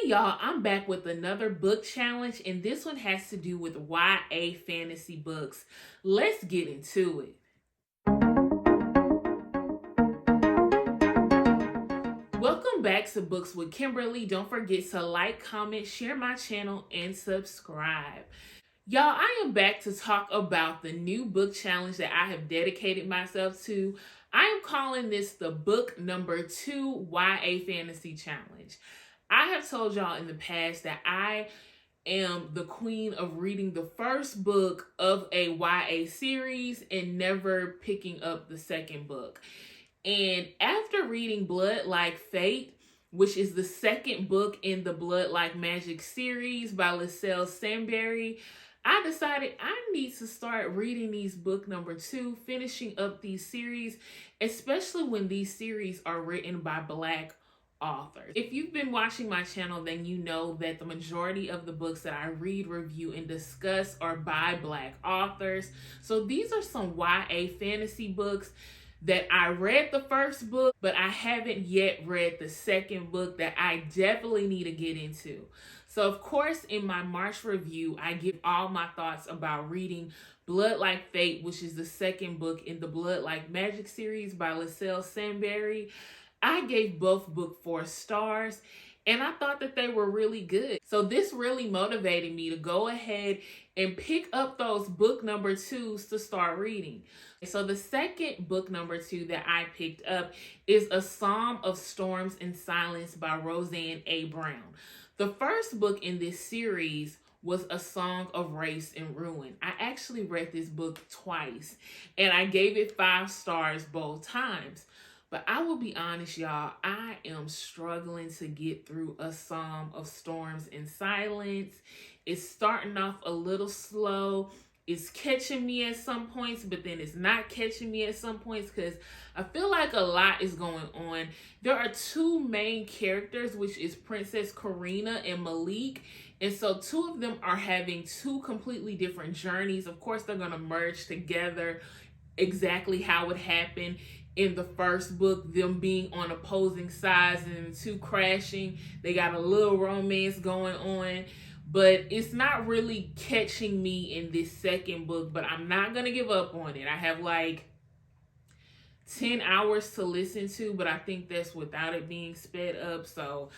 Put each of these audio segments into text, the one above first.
Y'all, I'm back with another book challenge, and this one has to do with YA fantasy books. Let's get into it. Welcome back to Books with Kimberly. Don't forget to like, comment, share my channel, and subscribe. Y'all, I am back to talk about the new book challenge that I have dedicated myself to. I am calling this the book number 2 YA fantasy challenge. I have told y'all in the past that I am the queen of reading the first book of a YA series and never picking up the second book. And after reading Blood Like Fate, which is the second book in the Blood Like Magic series by Liselle Sambury, I decided I need to start reading these book number 2, finishing up these series, especially when these series are written by Black authors. If you've been watching my channel, then you know that the majority of the books that I read, review, and discuss are by Black authors. So these are some YA fantasy books that I read the first book, but I haven't yet read the second book that I definitely need to get into. So of course, in my March review, I give all my thoughts about reading Blood Like Fate, which is the second book in the Blood Like Magic series by Liselle Sambury. I gave both books 4 stars, and I thought that they were really good. So this really motivated me to go ahead and pick up those book number 2s to start reading. So the second book number 2 that I picked up is A Psalm of Storms and Silence by Roseanne A. Brown. The first book in this series was A Song of Wraiths and Ruin. I actually read this book twice, and I gave it 5 stars both times. But I will be honest, y'all, I am struggling to get through A Psalm of Storms and Silence. It's starting off a little slow. It's catching me at some points, but then it's not catching me at some points because I feel like a lot is going on. There are 2 main characters, which is Princess Karina and Malik. And so 2 of them are having 2 completely different journeys. Of course, they're going to merge together exactly how it happened in the first book, them being on opposing sides and the 2 crashing. They got a little romance going on, but it's not really catching me in this second book, but I'm not going to give up on it. I have like 10 hours to listen to, but I think that's without it being sped up. So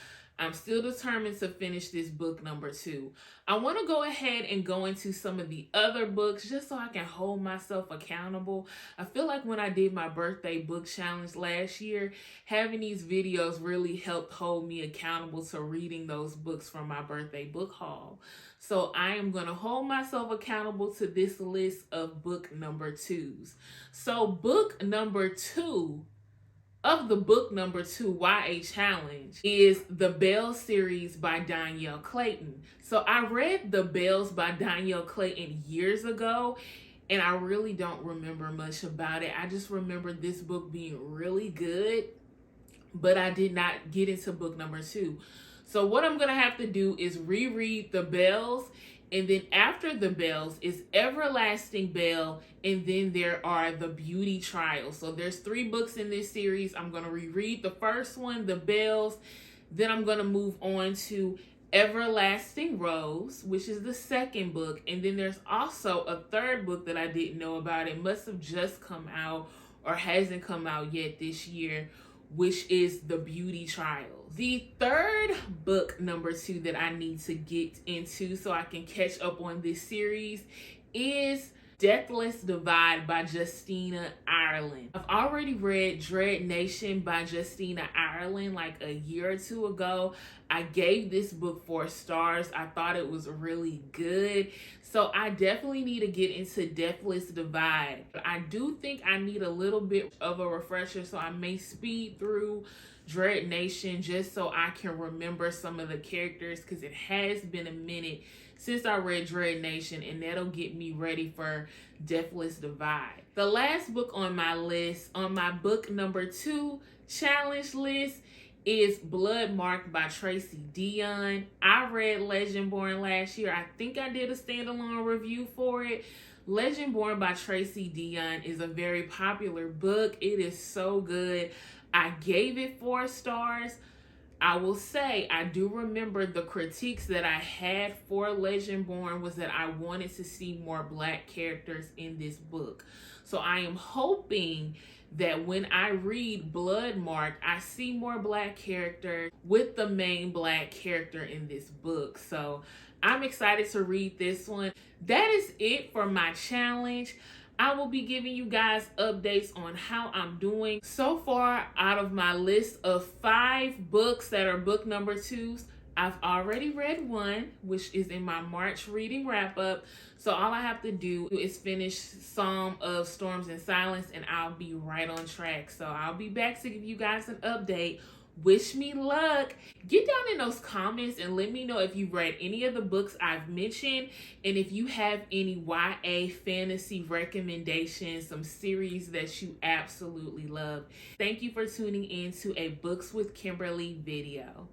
I'm still determined to finish this book number 2. I want to go ahead and go into some of the other books just so I can hold myself accountable. I feel like when I did my birthday book challenge last year, having these videos really helped hold me accountable to reading those books from my birthday book haul. So I am going to hold myself accountable to this list of book number 2s. So book number 2 of the book number 2 YA challenge is The Bells series by Dhonielle Clayton. So I read The Bells by Dhonielle Clayton years ago, and I really don't remember much about it. I just remember this book being really good, but I did not get into book number 2. So what I'm going to have to do is reread The Bells, and then after The Bells is Everlasting Belle, and then there are The Beauty Trials. So there's 3 books in this series. I'm going to reread the first one, The Bells. Then I'm going to move on to Everlasting Rose, which is the second book. And then there's also a 3rd book that I didn't know about. It must have just come out or hasn't come out yet this year, which is The Beauty Trials. The 3rd book number 2 that I need to get into so I can catch up on this series is Deathless Divide by Justina Ireland. I've already read Dread Nation by Justina Ireland like a year or 2 ago. I gave this book 4 stars. I thought it was really good. So I definitely need to get into Deathless Divide. But I do think I need a little bit of a refresher, so I may speed through Dread Nation just so I can remember some of the characters, because it has been a minute since I read Dread Nation, and that'll get me ready for Deathless Divide. The last book on my list, on my book number 2 challenge list, is Bloodmarked by Tracy Deonn. I read Legendborn last year. I think I did a standalone review for it. Legendborn by Tracy Deonn is a very popular book. It is so good. I gave it 4 stars. I will say, I do remember the critiques that I had for Legendborn was that I wanted to see more Black characters in this book. So I am hoping that when I read Bloodmarked, I see more Black characters with the main Black character in this book. So I'm excited to read this one. That is it for my challenge. I will be giving you guys updates on how I'm doing. So far, out of my list of 5 books that are book number 2s, I've already read one, which is in my March reading wrap up. So all I have to do is finish Psalm of Storms and Silence, and I'll be right on track. So I'll be back to give you guys an update. Wish me luck. Get down in those comments and let me know if you've read any of the books I've mentioned, and if you have any YA fantasy recommendations, some series that you absolutely love. Thank you for tuning in to a Books with Kimberly video.